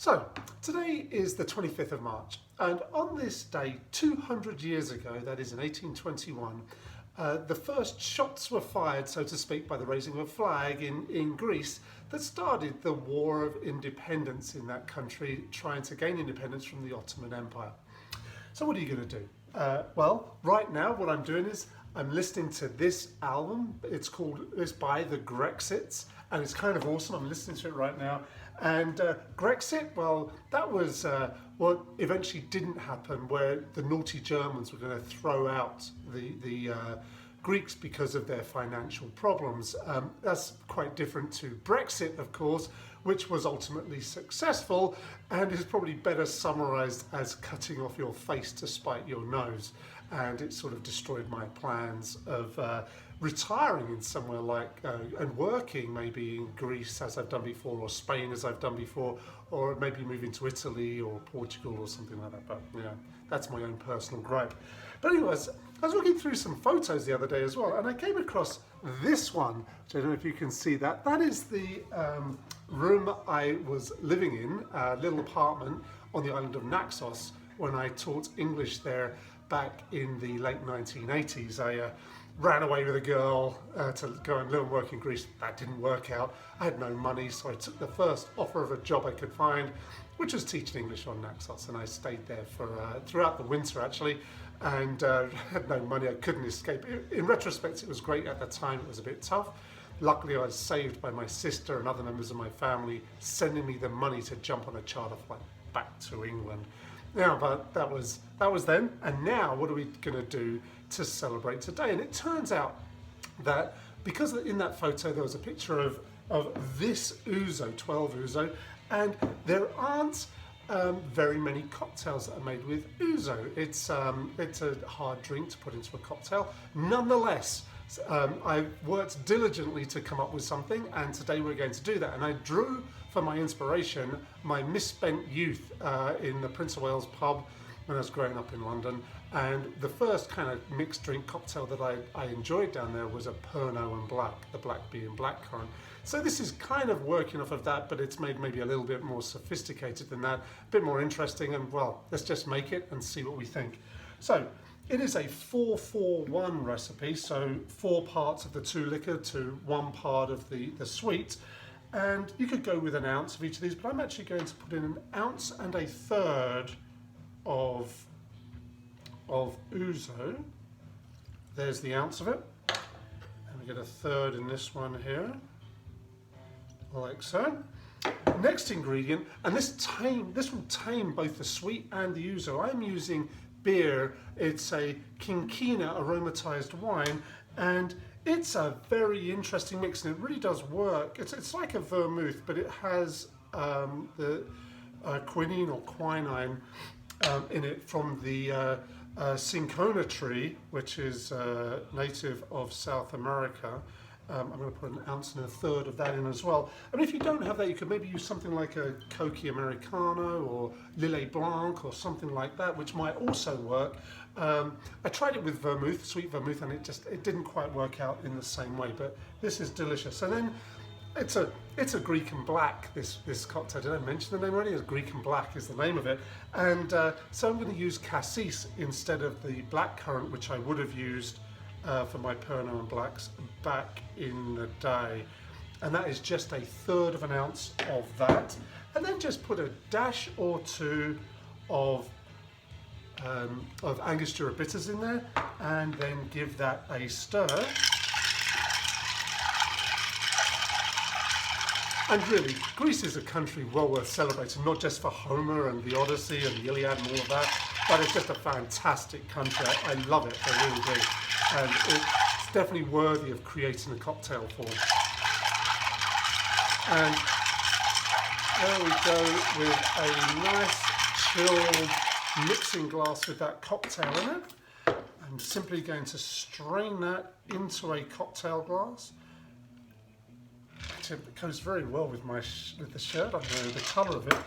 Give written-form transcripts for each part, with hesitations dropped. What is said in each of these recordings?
So, today is the 25th of March, and on this day, 200 years ago, that is in 1821, the first shots were fired, so to speak, by the raising of a flag in Greece that started the War of Independence in that country, trying to gain independence from the Ottoman Empire. So what are you going to do? Well, right now what I'm doing is I'm listening to this album. It's by the Grexits, and it's kind of awesome. I'm listening to it right now. And Grexit, well, that was what eventually didn't happen, where the naughty Germans were going to throw out the Greeks because of their financial problems. That's quite different to Brexit, of course, which was ultimately successful and is probably better summarized as cutting off your face to spite your nose. And it sort of destroyed my plans of retiring in somewhere like, and working maybe in Greece as I've done before, or Spain as I've done before, or maybe moving to Italy or Portugal or something like that. But yeah, that's my own personal gripe. But anyways, I was looking through some photos the other day as well, and I came across this one, which I don't know if you can see that. That is the room I was living in, a little apartment on the island of Naxos when I taught English there back in the late 1980s. I ran away with a girl to go and live and work in Greece. That didn't work out. I had no money, so I took the first offer of a job I could find, which was teaching English on Naxos, and I stayed there for throughout the winter actually, and had no money. I couldn't escape. In retrospect, it was great. At the time, it was a bit tough. Luckily, I was saved by my sister and other members of my family sending me the money to jump on a charter flight back to England. Now, but that was then, and now what are we going to do to celebrate today? And it turns out that because in that photo there was a picture of this ouzo, 12 ouzo, and there aren't very many cocktails that are made with ouzo. It's a hard drink to put into a cocktail. Nonetheless, I worked diligently to come up with something, and today we're going to do that. And I drew for my inspiration my misspent youth in the Prince of Wales pub when I was growing up in London. And the first kind of mixed drink cocktail that I enjoyed down there was a Pernod and Black, the black being blackcurrant. So this is kind of working off of that, but it's made maybe a little bit more sophisticated than that, a bit more interesting, and well, let's just make it and see what we think. So it is a 4-4-1 recipe, so 4 parts of the 2 liquor to 1 part of the sweet. And you could go with an ounce of each of these, but I'm actually going to put in 1 1/3 ounce of ouzo. There's the ounce of it. And we get 1/3 in this one here, like so. Next ingredient, and this will tame both the sweet and the ouzo. I'm using Byrrh. It's a quinquina aromatized wine, and it's a very interesting mix, and it really does work. It's like a vermouth, but it has the quinine or quinine in it from the cinchona tree, which is native of South America. I'm going to put 1 1/3 ounce of that in as well. And if you don't have that, you could maybe use something like a Coqui Americano or Lillet Blanc or something like that, which might also work. I tried it with vermouth, sweet vermouth, and it didn't quite work out in the same way, but this is delicious. And then it's a Greek and black, this cocktail. Did I mention the name already? It's Greek and black is the name of it. And so I'm going to use cassis instead of the blackcurrant, which I would have used for my Pernod and Blacks back in the day. And that is just 1/3 ounce of that. And then just put a dash or 2 of Angostura bitters in there, and then give that a stir. And really, Greece is a country well worth celebrating, not just for Homer and the Odyssey and the Iliad and all of that, but it's just a fantastic country. I love it, I really do. And it's definitely worthy of creating a cocktail for. And there we go with a nice chilled mixing glass with that cocktail in it. I'm simply going to strain that into a cocktail glass. It goes very well with the shirt, the colour of it.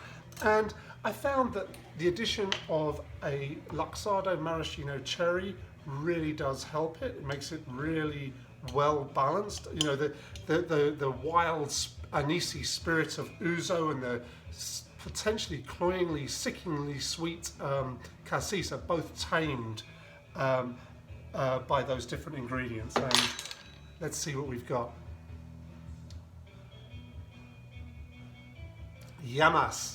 And I found that the addition of a Luxardo maraschino cherry really does help it. It makes it really well balanced. You know, the wild anisey spirit of ouzo and the potentially cloyingly, sickeningly sweet cassis are both tamed by those different ingredients. And let's see what we've got. Llamas.